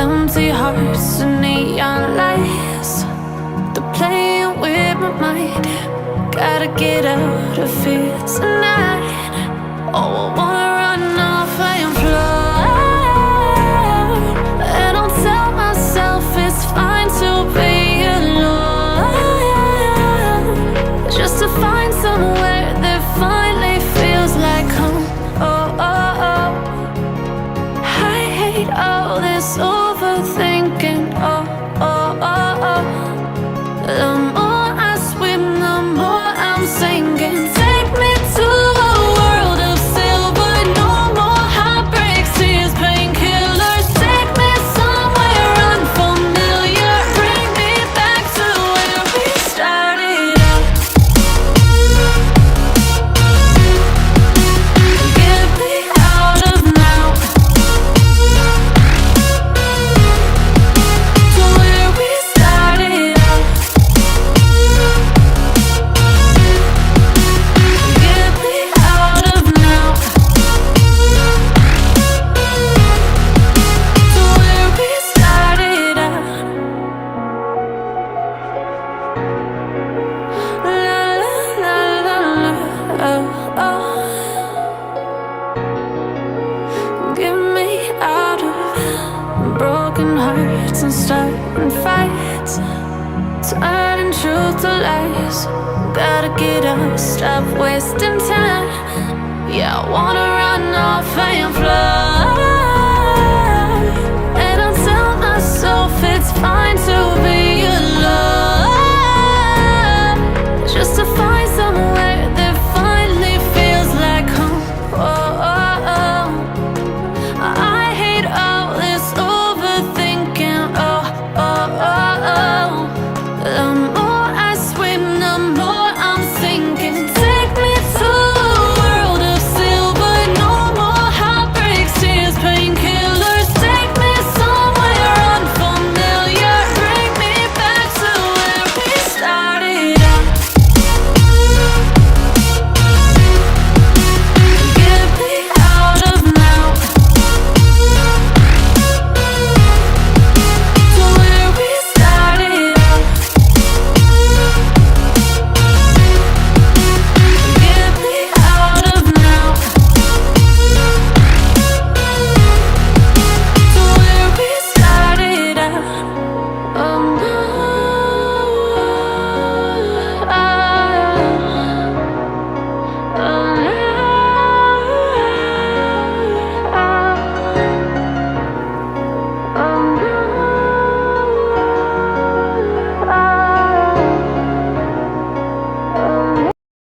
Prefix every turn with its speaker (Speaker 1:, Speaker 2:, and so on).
Speaker 1: empty hearts and neon lights. They're playing with my mind. Gotta get out of here tonight. Oh, I wanna run off and fly. And I'll tell myself it's fine to be alone, just to find somewhere that finally feels like home. Oh, oh, oh. I hate all this overthinking. Oh, oh, oh, oh. The more I swim, the more I'm sinking. Take me to a world of silver. No more heartbreaks, tears, painkillers. Take me somewhere unfamiliar. Bring me back to where we started out. Get me out of now, to where we started out. Get me out of now, to where we started out. La la la la la, oh, oh. Get me out of broken hearts and starting fights, turning truth to lies. Gotta get up, stop wasting time. Yeah, I wanna run off and fly.